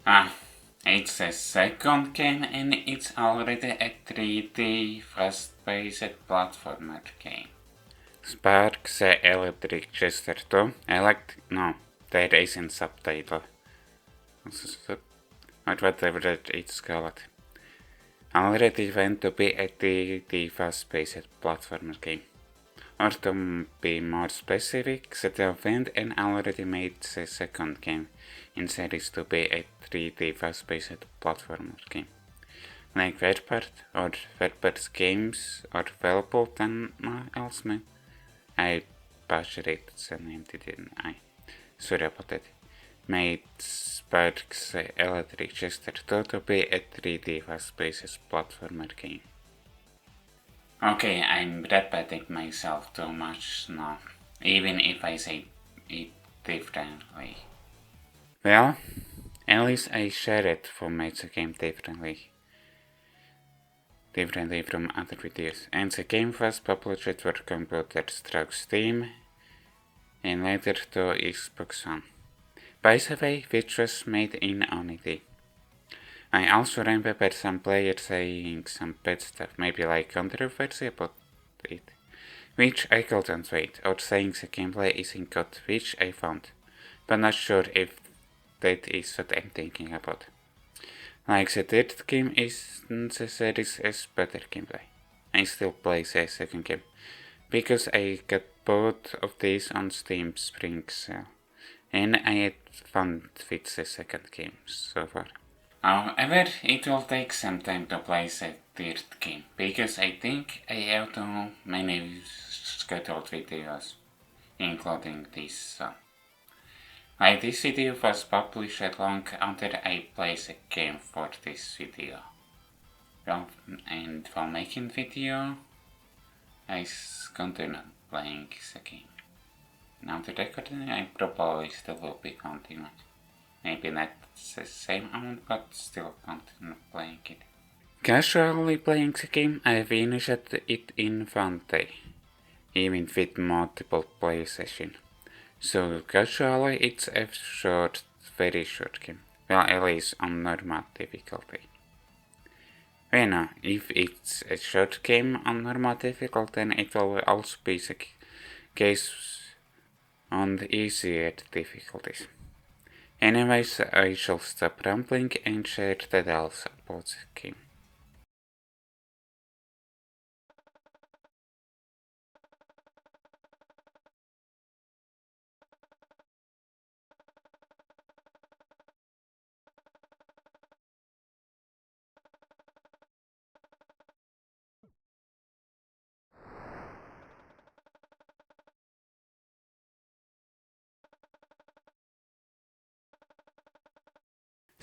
Ah, it's a second game and it's already a 3D fast-paced platformer game. Spark the Electric Jester 2. No, there isn't subtitle. Or whatever it's called. Already went to be a 3D fast-paced platformer game. Or to be more specific, the event and already made the second game in series to be a 3D fast-paced platformer game. Like Verpart or Verpart's games are available then elsewhere. I butchered the name, didn't I? Sorry about that. Made Sparks Electric Jester 2 to be a 3D fast-paced platformer game. Okay, I'm repeating myself too much now, even if I say it differently. Well, at least I share it for made the game differently from other videos, and the game was published for computers through Steam and later to Xbox One. By the way, which was made in Unity. I also remember some players saying some bad stuff, maybe like controversy about it, which I couldn't wait, or saying the gameplay isn't good, which I found, but not sure if that is what I'm thinking about. Like the third game is the series has better gameplay. I still play the second game, because I got both of these on Steam Spring Sale, and I had fun with the second game so far. However, it will take some time to play the third game, because I think I have too many scheduled videos, including this one. Like this video was published long after I played the game for this video. Well, and while making video, I continued playing the game. Now the recording I probably still will be continuing. Maybe not the same amount, but still continue playing it. Casually playing the game, I finished it in one day, even with multiple play sessions. So casually it's a short, very short game. Well, at least on normal difficulty. Well, if it's a short game on normal difficulty, then it will also be the case on the easier difficulties. Anyways, I shall stop rambling and share details about the game.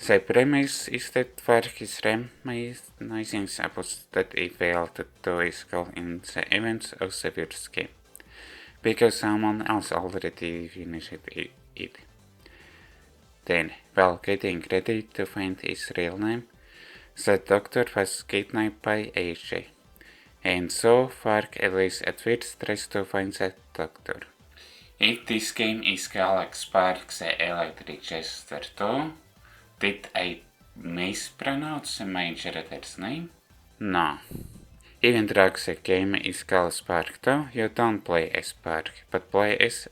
The premise is that Varg is reminiscing about that he failed to escape in the events of the first game, because someone else already finished it. Then, while getting ready to find his real name, the doctor was kidnapped by AJ, and so Varg at least at first tries to find the doctor. If this game is called Spark the Electric Jester 2, did I mispronounce the main character's name? No. Even though the game is called Spark 2, you don't play as Spark, but play as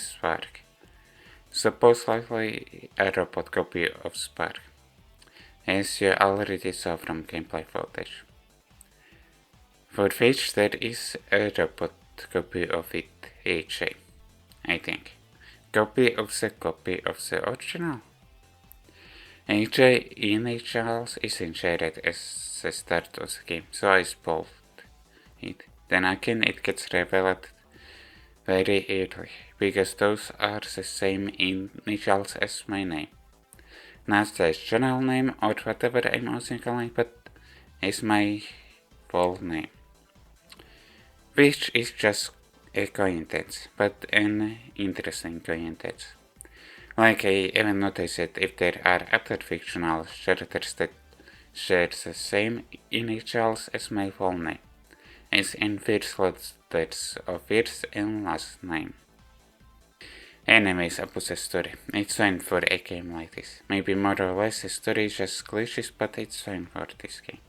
Spark. Supposedly a robot copy of Spark, as you already saw from gameplay footage. For which there is a robot copy of it, AJ, I think. Copy of the original. AJ initials isn't shared as the start of the game, so I spoiled it. Then again it gets revealed very early, because those are the same initials as my name. Not the channel name or whatever I'm using calling, but is my full name. Which is just a coincidence, but an interesting coincidence. Like I even noticed that if there are other fictional characters that share the same initials as my full name, as in first letters of first and last name. Anyways, about the story. It's fine for a game like this. Maybe more or less the story is just glitches, but it's fine for this game.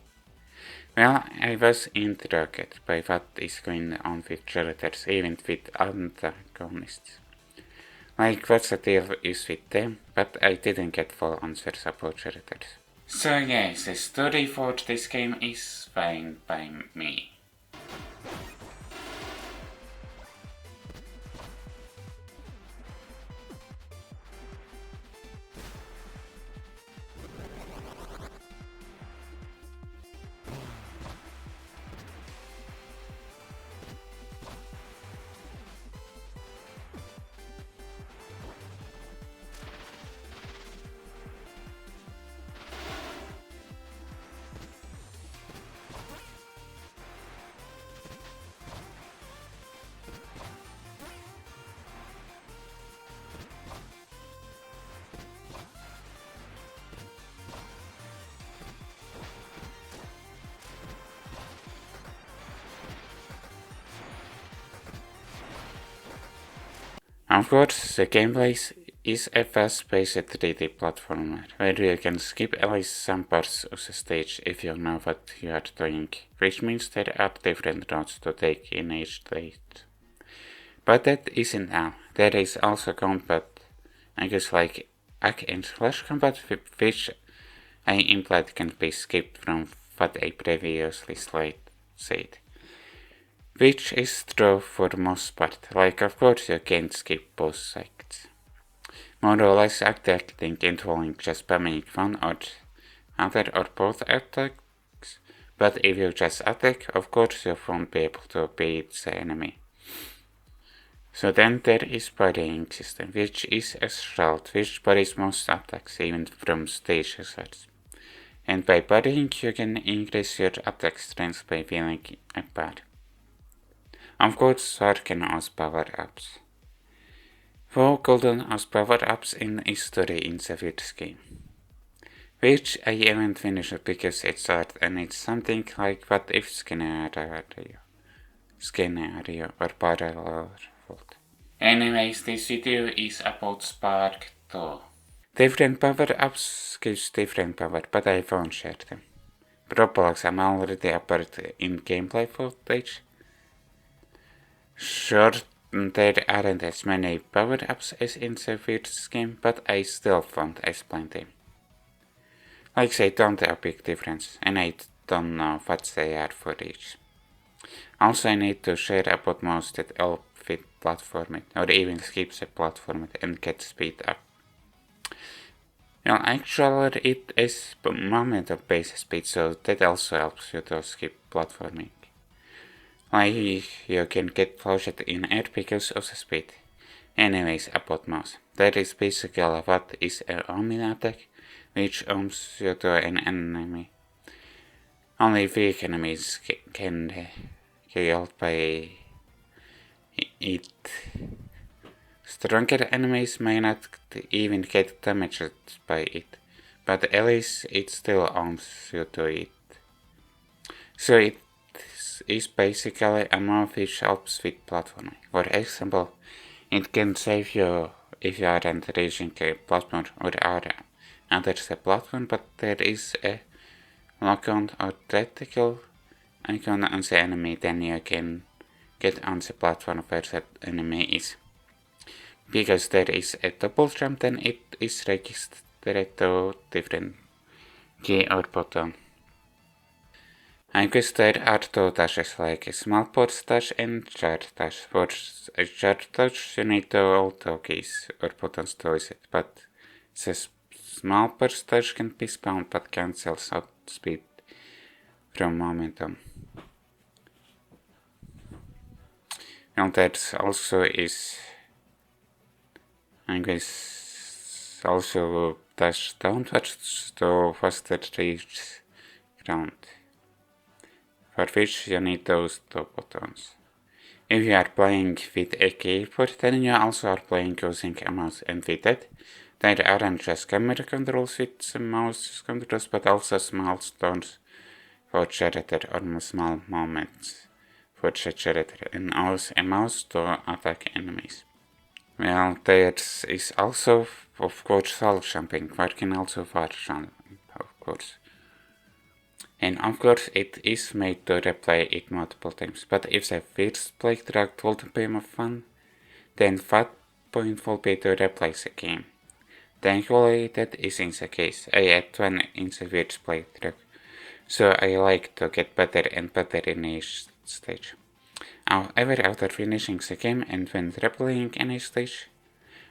Well, I was intrigued by what is going on with characters, even with antagonists. Like, what's the deal is with them, but I didn't get full answers about characters. So yes, the story for this game is fine by me. Of course, the gameplay is a fast-paced 3D platformer, where you can skip at least some parts of the stage if you know what you are doing, which means there are different routes to take in each stage. But that isn't all. There is also combat, I guess like hack and slash combat, which I implied can be skipped from what I previously said. Which is true for the most part, like of course you can't skip both sides. More or less attacking involving just spamming one or other or both attacks, but if you just attack, of course you won't be able to beat the enemy. So then there is parrying system, which is a shield which parries most attacks, even from stage hazards. And by parrying you can increase your attack strength by feeling a parry. Of course, sword can also power-ups. 4 golden as power-ups in history in the first game. Which I haven't finished because it's hard and it's something like what if scenario or parallel world. Anyways, this video is about Spark 2. Different power-ups gives different power, but I won't share them. Probably I'm already apart in gameplay footage. Sure, there aren't as many power-ups as in the first game, but I still won't explain them. Like they don't have a big difference, and I don't know what they are for each. Also, I need to share about most that help with platforming, or even skip the platforming and get speed up. Well, actually it is moment-based speed, so that also helps you to skip platforming. Like you can get floated in air because of the speed. Anyways, about mouse. That is basically what is a homing attack, which aims you to an enemy. Only weak enemies can be killed by it. Stronger enemies may not even get damaged by it, but at least it still aims you to it. So it is basically a move which helps with platforming. For example, it can save you if you aren't reaching a platform or are under the platform, but there is a lock-on or tactical icon on the enemy, then you can get on the platform where that enemy is. Because there is a double jump, then it is registered to different key or button. I guess there are 2 dashes, like a small pause dash and charge dash. For a charge dash you need to auto keys or buttons to use it, but the small pause dash can be spawned but cancels out speed from momentum. And that also is, I guess, also dash downwards to faster reach ground, for which you need those 2 buttons. If you are playing with a keyboard, then you also are playing using a mouse, and with that, there aren't just camera controls with the mouse controls, but also small stones for character or small moments for the character, and also a mouse to attack enemies. Well, there is also, of course, soul jumping, working also for jumping, of course. And of course, it is made to replay it multiple times, but if the first playthrough would be more fun, then what point will be to replay the game? Thankfully, that isn't the case. I had one in the first playthrough, so I like to get better and better in each stage. However, after finishing the game and when replaying any stage,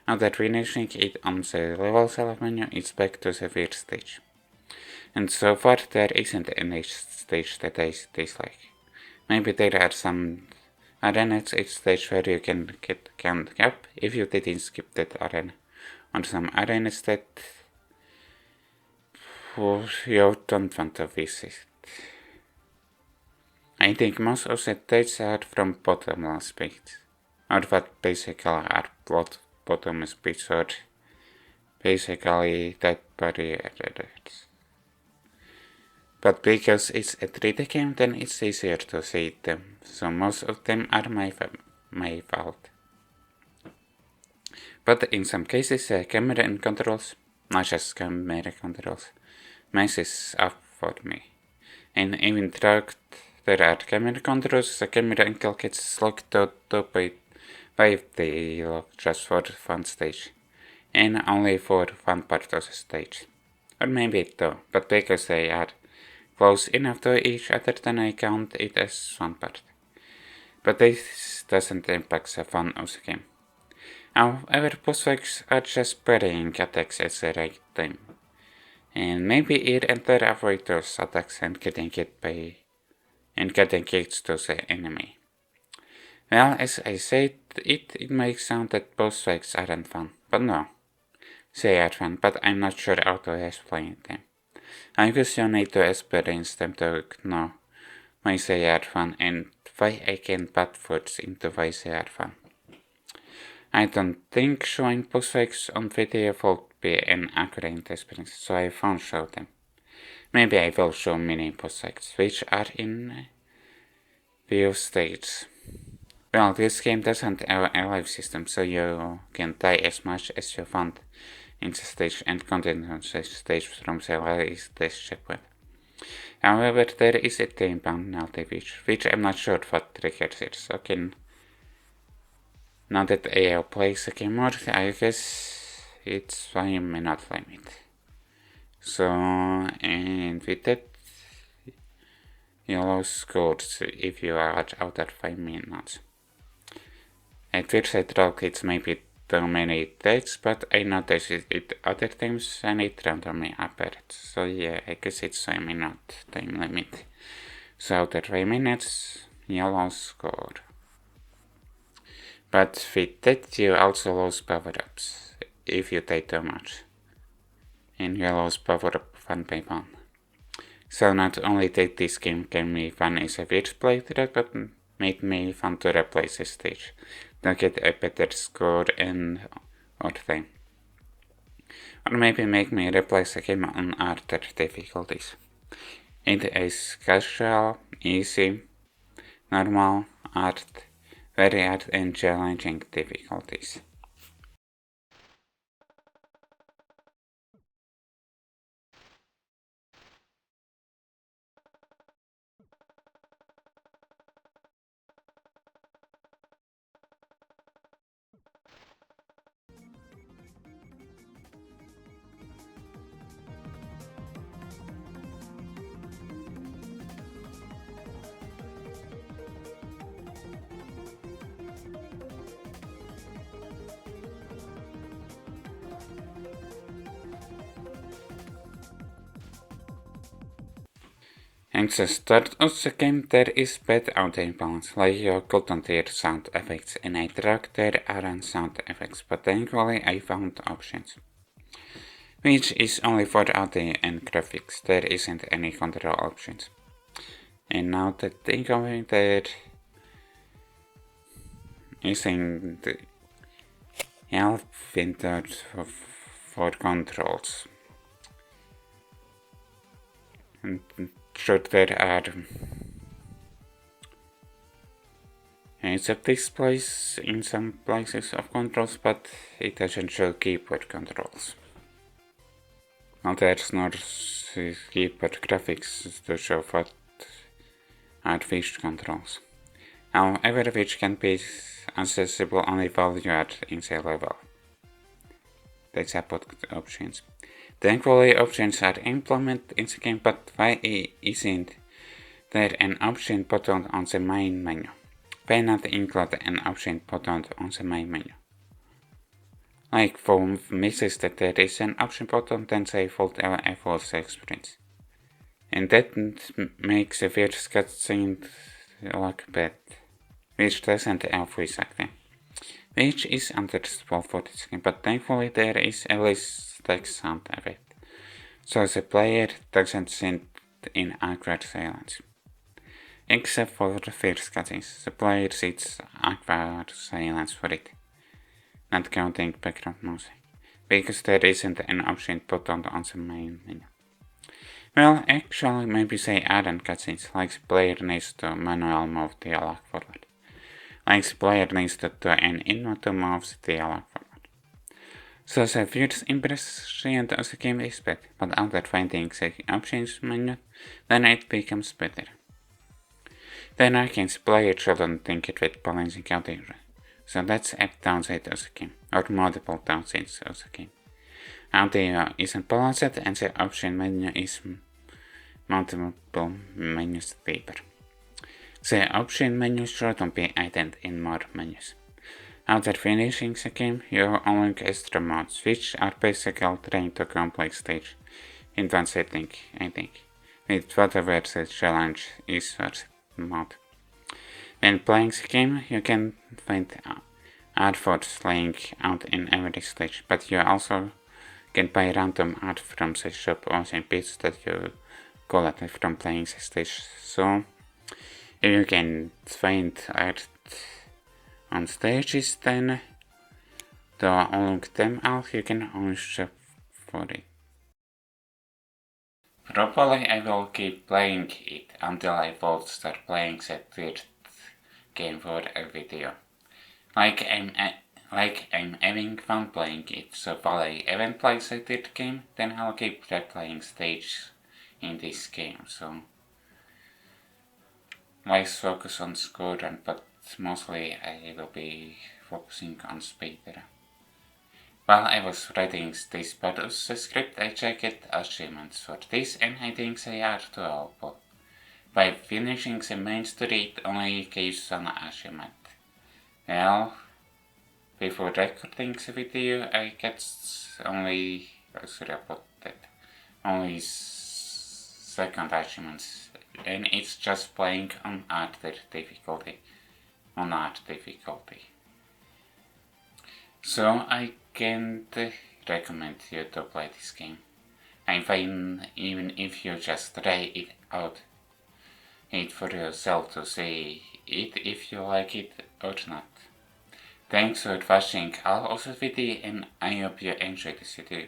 after finishing it on the level select menu, it's back to the first stage. And so far, there isn't any stage that I dislike. Maybe there are some arenas each stage where you can get count up if you didn't skip that arena, or some arenas that you don't want to visit. I think most of the stages are from bottomless pits, or what basically are bottomless pits, or basically that barriers. But because it's a 3D game, then it's easier to see them, so most of them are my fault. But in some cases, camera and controls, not just camera controls, messes up for me. And even though there are camera controls, the camera angle gets locked out by the lock just for one stage, and only for one part of the stage. Or maybe two, but because they are close enough to each other, then I count it as one part. But this doesn't impact the fun of the game. However, boss fights are just parrying attacks at the right time. And maybe here and there avoid those attacks and getting hit to the enemy. Well, as I said, it makes sound that boss fights aren't fun, but no. They are fun, but I'm not sure how to explain them. I guess you need to experience them to know why they are fun and why I can put words into why they are fun. I don't think showing boss fights on video would be an accurate experience, so I won't show them. Maybe I will show mini boss fights, which are in few stages. Well, this game doesn't have a life system, so you can die as much as you want in the stage and continue the stage from the last checkpoint. However, there is a time penalty which I'm not sure what triggers it. Okay, now that I have played the game more, I guess it's 5-minute limit. So, and with that, you lose scores if you are out at 5 minutes. At first I thought it's maybe too many days, but I noticed it other times and it randomly appeared. So yeah, I guess it's 5-minute time limit. So after 5 minutes, you lose score. But with that you also lose power-ups, if you take too much. And you lose power-up one by one. So not only did this game give me fun as a first playthrough, but made me fun to replace the stage, to get a better score and or thing. Or maybe make me replace the game on harder difficulties. It is casual, easy, normal, hard, very hard and challenging difficulties. At the start of the game there is bad audio balance, like you couldn't hear sound effects, and I tried there aren't sound effects, but thankfully I found options. Which is only for audio and graphics, there isn't any control options. And now that think of it, there isn't help filters for controls. And sure there are It's a displays in some places of controls, but it doesn't show keyboard controls. Well, there's no keyboard graphics to show what are which controls. However, which can be accessible only while you are in the level. They support options. Thankfully, options are implemented in the game, but why isn't there an option button on the main menu? Why not include an option button on the main menu? Like for misses that there is an option button, then they fold a full experience. And that makes the first cutscene look bad, which doesn't help exactly. Which is understandable for this game, but thankfully there is a less text sound effect, so the player doesn't sit in awkward silence. Except for the first cutscenes, the player sits awkward silence for it, not counting background music, because there isn't an option button on the main menu. Well, actually, maybe they add in cutscenes, like the player needs to manually move the dialogue forward. Like the player needs to do an input to move the dialogue forward. So the first impression of the game is bad, but after finding the options menu, then it becomes better. Then again, the player shouldn't think it with balancing out the so that's a downside of the game, or multiple downsides of the game. Audio isn't balanced and the option menu is multiple menus deeper. The option menu shouldn't be added in more menus. After finishing the game, you unlock extra modes, which are basically trained to complex stage in one setting, I think, with whatever the challenge is for the mode. When playing the game, you can find artworks laying out in every stage, but you also can buy random art from the shop or the bits that you collect from playing the stage. So, if you can find art on stages, then to unlock them all, you can only shop for it. Probably I will keep playing it until I will start playing the third game for a video. Like I'm having fun playing it, so while I haven't played the third game, then I'll keep replaying stages in this game, so let's focus on scoring, but mostly I will be focusing on speedrun. While I was writing this part of the script, I checked achievements for this, and I think they are doable. By finishing the main story, it only gives one achievement. Well, before recording the video, I get only second achievements, and it's just playing on art difficulty. So I can't recommend you to play this game. I'm fine even if you just try it out. It for yourself to see it if you like it or not. Thanks for watching all of the video, and I hope you enjoyed this video.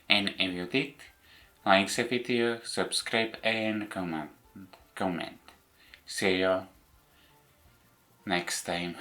And if you did, like the video, subscribe and comment. See you next time.